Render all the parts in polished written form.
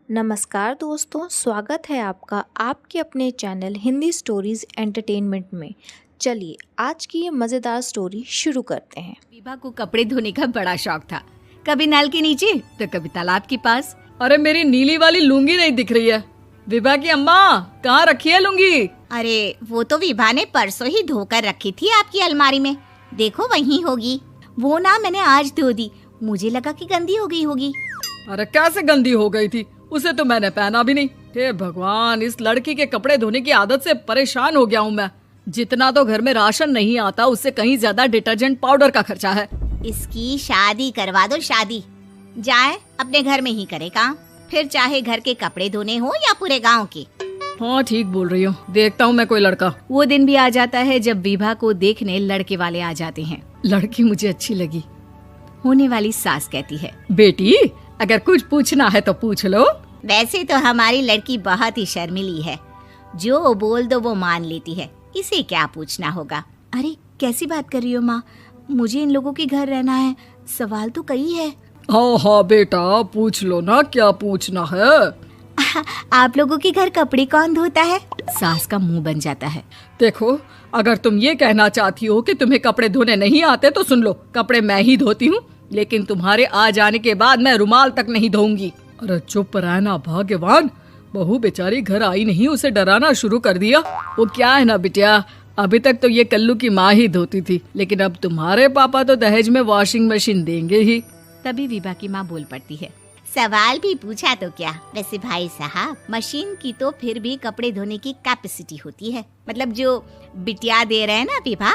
नमस्कार दोस्तों, स्वागत है आपका आपके अपने चैनल हिंदी स्टोरीज एंटरटेनमेंट में। चलिए आज की ये मज़ेदार स्टोरी शुरू करते हैं। विभा को कपड़े धोने का बड़ा शौक था। कभी नल के नीचे तो कभी तालाब के पास। अरे मेरी नीली वाली लुंगी नहीं दिख रही है। विभा की अम्मा, कहाँ रखी है लुंगी? अरे वो तो विभा ने परसों ही धोकर रखी थी आपकी अलमारी में, देखो वहीं होगी। वो ना मैंने आज धो दी, मुझे लगा कि गंदी हो गई होगी। अरे कैसे गंदी हो गई थी? उसे तो मैंने पहना भी नहीं। हे भगवान, इस लड़की के कपड़े धोने की आदत से परेशान हो गया हूँ मैं। जितना तो घर में राशन नहीं आता, उससे कहीं ज्यादा डिटर्जेंट पाउडर का खर्चा है। इसकी शादी करवा दो, शादी जाए अपने घर में ही करे काम, फिर चाहे घर के कपड़े धोने हो या पूरे गांव के। हाँ ठीक बोल रही हो, देखता हूँ मैं कोई लड़का। वो दिन भी आ जाता है जब विभा को देखने लड़के वाले आ जाते हैं। लड़की मुझे अच्छी लगी। होने वाली सास कहती है, बेटी अगर कुछ पूछना है तो पूछ लो। वैसे तो हमारी लड़की बहुत ही शर्मीली है, जो बोल दो वो मान लेती है, इसे क्या पूछना होगा। अरे कैसी बात कर रही हो माँ, मुझे इन लोगों के घर रहना है, सवाल तो कई है। हाँ हाँ बेटा, पूछ लो ना, क्या पूछना है। आप लोगों के घर कपड़े कौन धोता है? सास का मुंह बन जाता है। देखो, अगर तुम ये कहना चाहती हो कि तुम्हें कपड़े धोने नहीं आते तो सुन लो, कपड़े मैं ही धोती हूँ, लेकिन तुम्हारे आ जाने के बाद मैं रुमाल तक नहीं धोऊंगी। अरे चुप रहना भाग्यवान, बहू बेचारी घर आई नहीं, उसे डराना शुरू कर दिया। वो क्या है ना बिटिया, अभी तक तो ये कल्लू की माँ ही धोती थी, लेकिन अब तुम्हारे पापा तो दहेज में वॉशिंग मशीन देंगे ही। तभी विभा की माँ बोल पड़ती है, सवाल भी पूछा तो क्या। वैसे भाई साहब, मशीन की तो फिर भी कपड़े धोने की कैपेसिटी होती है। मतलब जो बिटिया दे रहे हैं ना विभा,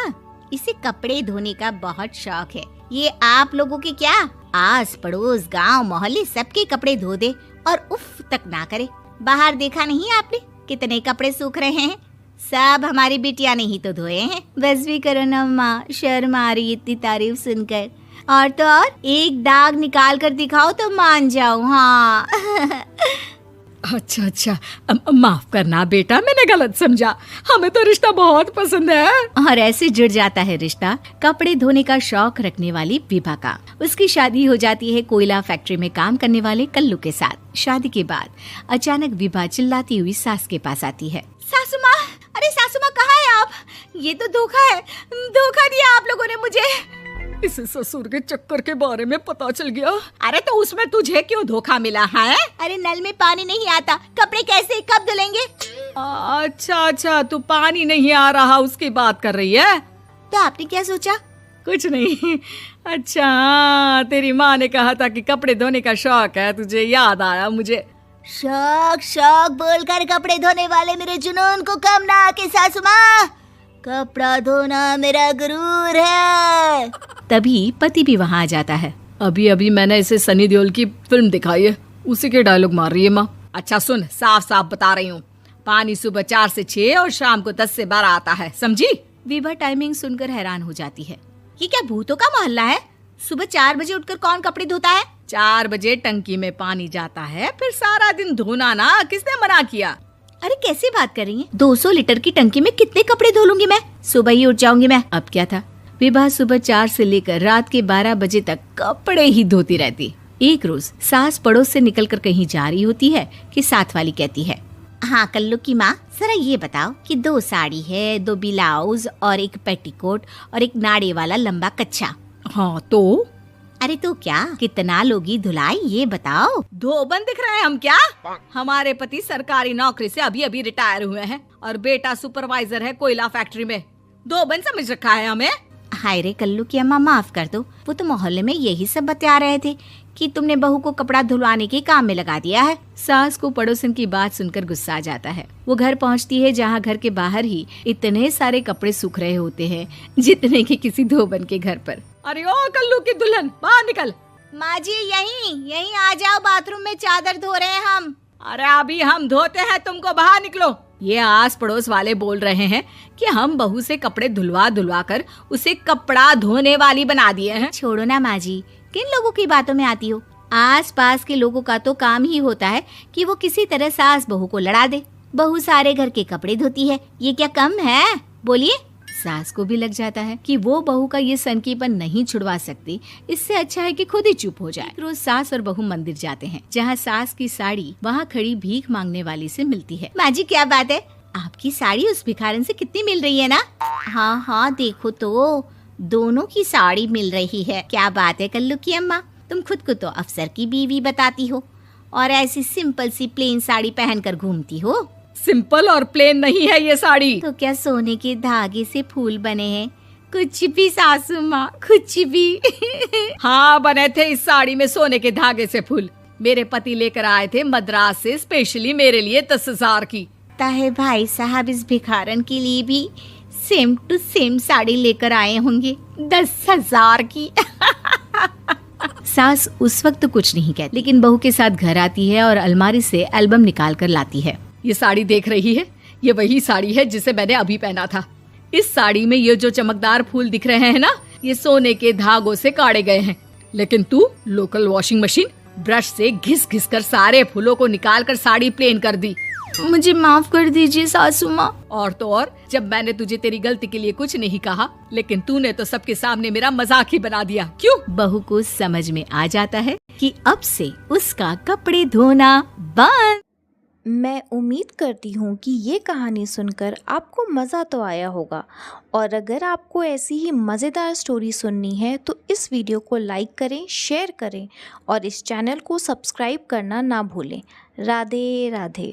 इसे कपड़े धोने का बहुत शौक है। ये आप लोगों के क्या, आस पड़ोस गांव मोहल्ले सबके कपड़े धो दे और उफ तक ना करे। बाहर देखा नहीं आपने कितने कपड़े सूख रहे हैं? सब हमारी बिटिया ने ही तो धोए हैं। बस भी करो ना माँ, शर्म आ रही इतनी तारीफ सुनकर। और तो और एक दाग निकाल कर दिखाओ तो मान जाऊं। हाँ अच्छा, माफ करना बेटा, मैंने गलत समझा। हमें तो रिश्ता बहुत पसंद है। और ऐसे जुड़ जाता है रिश्ता कपड़े धोने का शौक रखने वाली विभा का। उसकी शादी हो जाती है कोयला फैक्ट्री में काम करने वाले कल्लू के साथ। शादी के बाद अचानक विभा चिल्लाती हुई सास के पास आती है। सासू माँ, अरे सासू माँ कहाँ है आप? ये तो धोखा है, धोखा दिया आप लोगों ने मुझे। इसे ससुर के चक्कर के बारे में पता चल गया। अरे तो उसमें तुझे क्यों धोखा मिला है? अरे नल में पानी नहीं आता, कपड़े कैसे कब धुलेंगे? अच्छा, तू पानी नहीं आ रहा उसकी बात कर रही है। तो आपने क्या सोचा? कुछ नहीं। अच्छा, तेरी माँ ने कहा था कि कपड़े धोने का शौक है तुझे, याद आया मुझे। शौक बोलकर कपड़े धोने वाले मेरे जुनून को कम ना आके सासू माँ, कपड़ा धोना मेरा गुरूर है। तभी पति भी वहाँ आ जाता है। अभी मैंने इसे सनी देओल की फिल्म दिखाई है, उसी के डायलॉग मार रही है माँ। अच्छा सुन, साफ साफ बता रही हूँ, पानी सुबह 4 से 6 और शाम को 10 से 12 आता है, समझी? विभा टाइमिंग सुनकर हैरान हो जाती है। ये क्या भूतों का मोहल्ला है? सुबह 4 बजे उठकर कौन कपड़े धोता है? 4 बजे टंकी में पानी जाता है, फिर सारा दिन धोना ना, किसने मना किया? अरे कैसी बात कर रही हैं? 200 लीटर की टंकी में कितने कपड़े धो लूंगी मैं? सुबह ही उठ जाऊंगी मैं। अब क्या था, विभा सुबह 4 से लेकर रात के 12 बजे तक कपड़े ही धोती रहती। एक रोज सास पड़ोस से निकलकर कहीं जा रही होती है कि साथ वाली कहती है, हाँ कल्लू की माँ, जरा ये बताओ कि 2 साड़ी है, 2 ब्लाउज और एक पेटीकोट और एक नाड़े वाला लंबा कच्छा। हाँ तो? अरे तो क्या, कितना लोगी धुलाई ये बताओ। धोबन दिख रहे हैं हम क्या? हमारे पति सरकारी नौकरी से अभी रिटायर हुए हैं और बेटा सुपरवाइजर है कोयला फैक्ट्री में। धोबन समझ रखा है हमें? हाय रे कल्लू की अम्मा, माफ कर दो, वो तो मोहल्ले में यही सब बता रहे थे कि तुमने बहू को कपड़ा धुलवाने के काम में लगा दिया है। सास को पड़ोसन की बात सुनकर गुस्सा आ जाता है। वो घर पहुंचती है जहां घर के बाहर ही इतने सारे कपड़े सूख रहे होते हैं जितने कि किसी धोबन के घर पर। अरे ओ कल्लू की दुल्हन, बाहर निकल। माँ जी यहीं आ जाओ, बाथरूम में चादर धो रहे हैं हम। अरे अभी हम धोते हैं, तुमको बाहर निकलो। ये आस पड़ोस वाले बोल रहे हैं कि हम बहू से कपड़े धुलवा कर उसे कपड़ा धोने वाली बना दिए हैं। छोड़ो ना माँ जी, किन लोगों की बातों में आती हो? आस पास के लोगों का तो काम ही होता है कि वो किसी तरह सास बहू को लड़ा दे। बहू सारे घर के कपड़े धोती है, ये क्या कम है? बोलिए। सास को भी लग जाता है कि वो बहू का ये सनकीपन नहीं छुड़वा सकती, इससे अच्छा है कि खुद ही चुप हो जाए। रोज सास और बहू मंदिर जाते हैं, जहाँ सास की साड़ी वहाँ खड़ी भीख मांगने वाली से मिलती है। माँ जी क्या बात है, आपकी साड़ी उस भिखारन से कितनी मिल रही है ना? हाँ हाँ देखो तो दोनों की साड़ी मिल रही है। क्या बात है कल्लू की अम्मा, तुम खुद को तो अफसर की बीवी बताती हो और ऐसी सिंपल सी प्लेन साड़ी पहनकर घूमती हो। सिंपल और प्लेन नहीं है ये साड़ी। तो क्या सोने के धागे से फूल बने हैं? कुछ भी सासू माँ, कुछ भी। हाँ बने थे इस साड़ी में सोने के धागे से फूल। मेरे पति लेकर आए थे मद्रास से स्पेशली मेरे लिए 10,000 की। ताहे भाई साहब इस भिखारन के लिए भी सेम टू सेम साड़ी लेकर आए होंगे 10,000 की। सास उस वक्त तो कुछ नहीं कहती, लेकिन बहू के साथ घर आती है और अलमारी से एल्बम निकाल कर लाती है। ये साड़ी देख रही है, ये वही साड़ी है जिसे मैंने अभी पहना था। इस साड़ी में ये जो चमकदार फूल दिख रहे हैं ना, ये सोने के धागों से काढ़े गए हैं। लेकिन तू लोकल वॉशिंग मशीन ब्रश से घिस घिस कर सारे फूलों को निकाल कर साड़ी प्लेन कर दी। मुझे माफ कर दीजिए सासू माँ। और तो और, जब मैंने तुझे तेरी गलती के लिए कुछ नहीं कहा, लेकिन तूने तो सबके सामने मेरा मजाक ही बना दिया। क्यों? बहू को समझ में आ जाता है कि अब से उसका कपड़े धोना बंद। मैं उम्मीद करती हूँ कि ये कहानी सुनकर आपको मज़ा तो आया होगा, और अगर आपको ऐसी ही मज़ेदार स्टोरी सुननी है तो इस वीडियो को लाइक करें, शेयर करें और इस चैनल को सब्सक्राइब करना ना भूलें। राधे राधे।